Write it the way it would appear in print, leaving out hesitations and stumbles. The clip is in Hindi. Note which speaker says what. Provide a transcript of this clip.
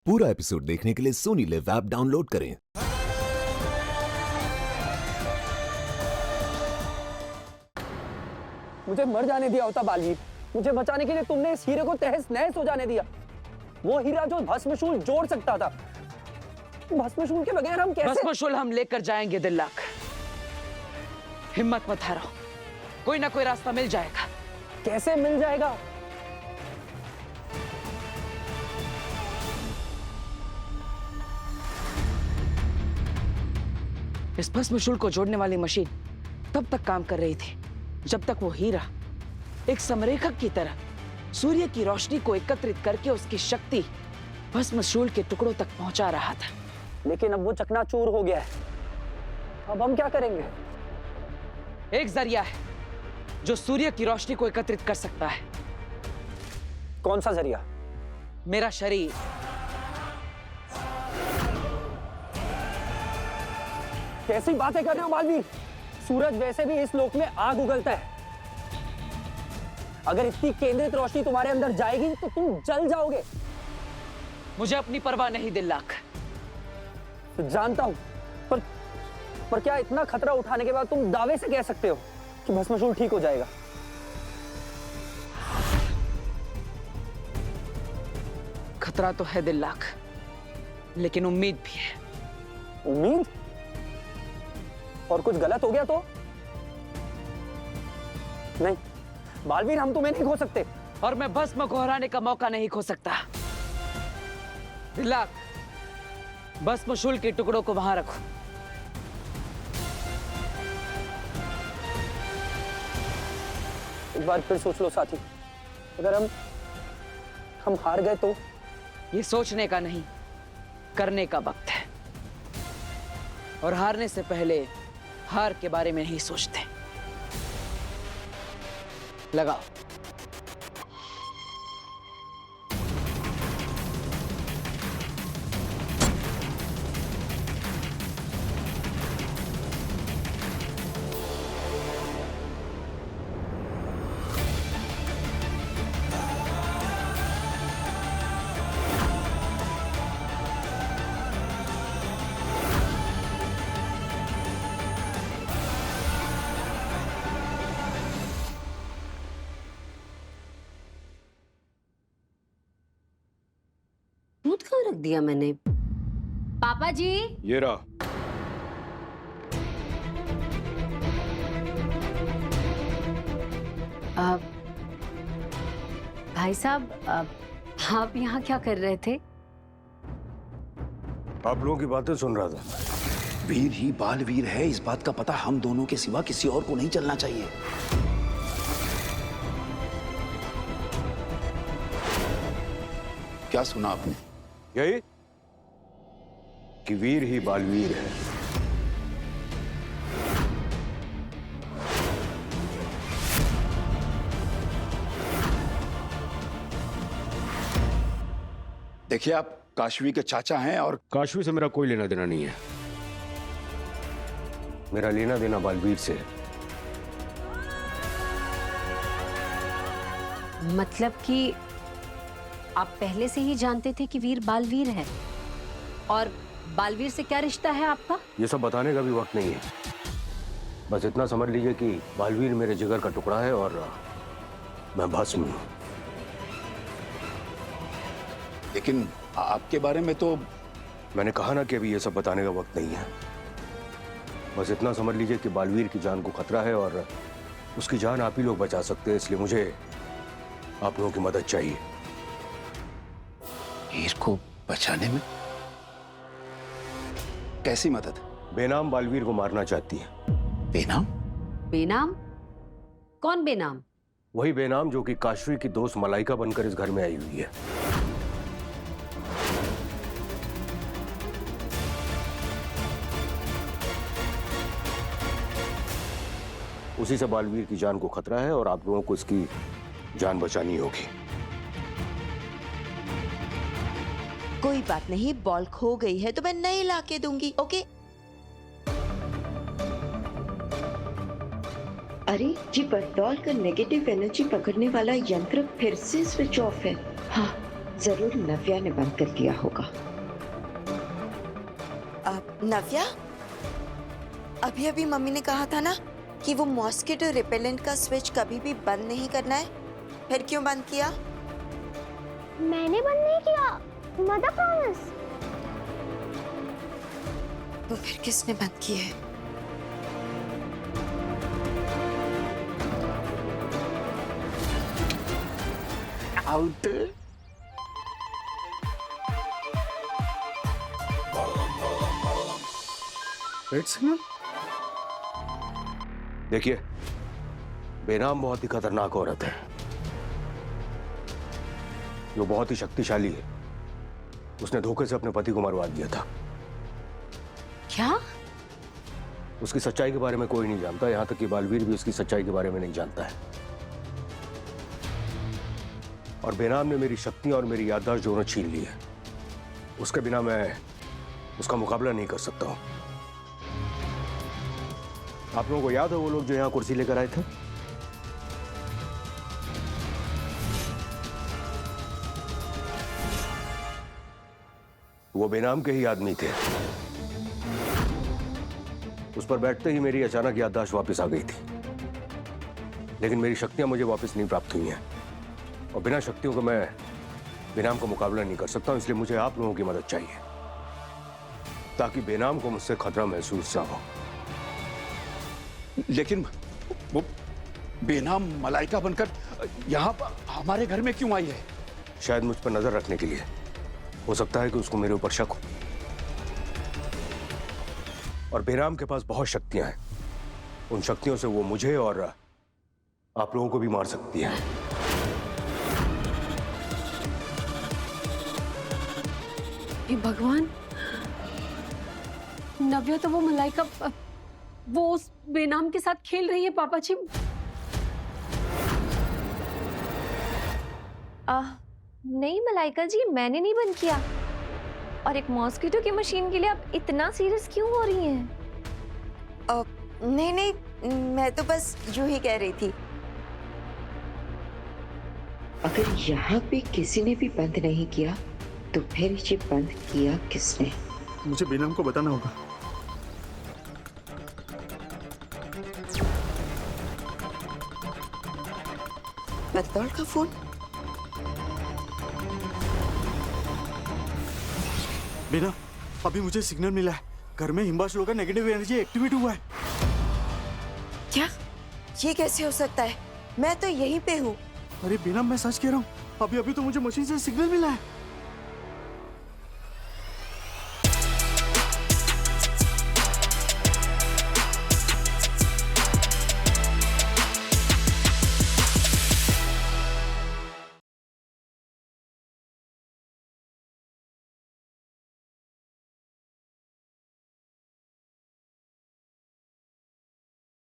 Speaker 1: पूरा एपिसोड देखने के लिए सोनी लिव ऐप डाउनलोड करें।
Speaker 2: मुझे मर जाने दिया होता बालवीर। मुझे बचाने के लिए तुमने इस हीरे को तहस नहस हो जाने दिया। वो हीरा जो भस्मशूल जोड़ सकता था। भस्मशूल के बगैर हम कैसे?
Speaker 3: भस्मशूल हम लेकर जाएंगे दिल्लाक। हिम्मत मत हारो, कोई ना कोई रास्ता मिल जाएगा।
Speaker 2: कैसे मिल जाएगा?
Speaker 3: इस भस्मशूल को जोड़ने वाली मशीन तब तक काम कर रही थी जब तक वो हीरा एक समरेखक की तरह सूर्य की रोशनी को एकत्रित करके उसकी शक्ति भस्मशूल के टुकड़ों तक पहुंचा रहा था।
Speaker 2: लेकिन अब वो चकनाचूर हो गया है। अब हम क्या करेंगे?
Speaker 3: एक जरिया है जो सूर्य की रोशनी को एकत्रित कर सकता है।
Speaker 2: कौन सा जरिया?
Speaker 3: मेरा शरीर।
Speaker 2: कैसी बातें कर रहे हो बालवीर? सूरज वैसे भी इस लोक में आग उगलता है। अगर इतनी केंद्रित रोशनी तुम्हारे अंदर जाएगी तो तुम जल जाओगे।
Speaker 3: मुझे अपनी परवाह नहीं दिल्लाक।
Speaker 2: जानता हूं, पर क्या इतना खतरा उठाने के बाद तुम दावे से कह सकते हो कि भस्मशूल ठीक हो जाएगा?
Speaker 3: खतरा तो है दिल्लाक, लेकिन उम्मीद भी है।
Speaker 2: उम्मीद? और कुछ गलत हो गया तो? नहीं बालवीर, हम तुम्हें नहीं खो सकते।
Speaker 3: और मैं भस्म को हराने का मौका नहीं खो सकता। दिल्लाक, भस्मशूल के टुकड़ों को वहां रखो।
Speaker 2: एक बार फिर सोच लो साथी, अगर हम हार गए तो?
Speaker 3: ये सोचने का नहीं, करने का वक्त है। और हारने से पहले हार के बारे में नहीं सोचते। लगाओ।
Speaker 4: दूध कहाँ रख दिया मैंने? पापा जी,
Speaker 5: ये रहा।
Speaker 4: भाई साहब, आप यहाँ क्या कर रहे थे?
Speaker 5: आप लोगों की बातें सुन रहा था।
Speaker 6: वीर ही बालवीर है, इस बात का पता हम दोनों के सिवा किसी और को नहीं चलना चाहिए। क्या सुना आपने?
Speaker 5: यही कि वीर ही बालवीर है।
Speaker 6: देखिए, आप काशवी के चाचा हैं और
Speaker 5: काशवी से मेरा कोई लेना देना नहीं है। मेरा लेना देना बालवीर से है।
Speaker 4: मतलब कि आप पहले से ही जानते थे कि वीर बालवीर है? और बालवीर से क्या रिश्ता है आपका?
Speaker 5: ये सब बताने का भी वक्त नहीं है। बस इतना समझ लीजिए कि बालवीर मेरे जिगर का टुकड़ा है और मैं भस्म हूं।
Speaker 6: लेकिन आपके बारे में तो
Speaker 5: मैंने कहा ना कि अभी ये सब बताने का वक्त नहीं है। बस इतना समझ लीजिए कि बालवीर की जान को खतरा है और उसकी जान आप ही लोग बचा सकते हैं, इसलिए मुझे आप लोगों की मदद चाहिए।
Speaker 6: वीर को बचाने में? कैसी मदद?
Speaker 5: बेनाम बालवीर को मारना चाहती है।
Speaker 6: बेनाम?
Speaker 4: बेनाम? कौन बेनाम?
Speaker 5: वही बेनाम जो कि काशवी की दोस्त मलाइका बनकर इस घर में आई हुई है। उसी से बालवीर की जान को खतरा है और आप लोगों को इसकी जान बचानी होगी।
Speaker 7: कोई बात नहीं, बॉल खो गई है तो मैं नई ला के दूंगी। ओके?
Speaker 8: अरे ये बरदौल का नेगेटिव एनर्जी पकड़ने वाला यंत्र फिर से स्विच ऑफ है। हाँ, जरूर नव्या ने बंद कर दिया होगा।
Speaker 7: नव्या, अभी अभी मम्मी ने कहा था ना कि वो मॉस्किटो रिपेलेंट का स्विच कभी भी बंद नहीं करना है, फिर क्यों बंद किया?
Speaker 9: मैंने बंद नहीं किया, मदर प्रॉमिस।
Speaker 7: तो फिर किसने बंद किया है?
Speaker 6: आउट।
Speaker 5: Red signal. देखिए, बेनाम बहुत ही खतरनाक औरत है, जो बहुत ही शक्तिशाली है। उसने धोखे से अपने पति को मरवा दिया था।
Speaker 4: क्या?
Speaker 5: उसकी सच्चाई के बारे में कोई नहीं जानता, यहां तक कि बालवीर भी उसकी सच्चाई के बारे में नहीं जानता है। और बेनाम ने मेरी शक्तियां और मेरी याददाश्त दोनों छीन ली है। उसके बिना मैं उसका मुकाबला नहीं कर सकता हूं। आप लोगों को याद है वो लोग जो यहां कुर्सी लेकर आए थे? वो बेनाम के ही आदमी थे। उस पर बैठते ही मेरी अचानक याददाश्त वापस आ गई थी, लेकिन मेरी शक्तियां मुझे वापस नहीं प्राप्त हुई हैं, और बिना शक्तियों को मैं बेनाम का मुकाबला नहीं कर सकता हूं। इसलिए मुझे आप लोगों की मदद चाहिए, ताकि बेनाम को मुझसे खतरा महसूस ना हो।
Speaker 6: लेकिन वो बेनाम मलाइका बनकर यहाँ पर हमारे घर में क्यों आई है?
Speaker 5: शायद मुझ पर नजर रखने के लिए। हो सकता है कि उसको मेरे ऊपर शक हो। और बेनाम के पास बहुत शक्तियां हैं। उन शक्तियों से वो मुझे और आप लोगों को भी मार सकती है।
Speaker 4: हे भगवान, नव्या तो वो मलाइका, वो उस बेनाम के साथ खेल रही है पापा जी।
Speaker 9: नहीं मलाइका जी, मैंने नहीं बंद किया। और एक मॉस्किटो की मशीन के लिए आप इतना सीरियस क्यों हो रही हैं?
Speaker 7: नहीं नहीं, मैं तो बस यूं ही कह रही थी।
Speaker 8: अगर यहाँ पे किसी ने भी बंद नहीं किया तो फिर ये बंद किया किसने?
Speaker 10: मुझे बेनाम को बताना होगा।
Speaker 7: बदौल का फोन।
Speaker 10: बीना, अभी मुझे सिग्नल मिला है, घर में हिम्बाशलों का नेगेटिव एनर्जी एक्टिवेट हुआ है।
Speaker 7: क्या? ये कैसे हो सकता है? मैं तो यहीं पे हूँ।
Speaker 10: अरे बीना, मैं सच कह रहा हूँ, अभी अभी तो मुझे मशीन से सिग्नल मिला है।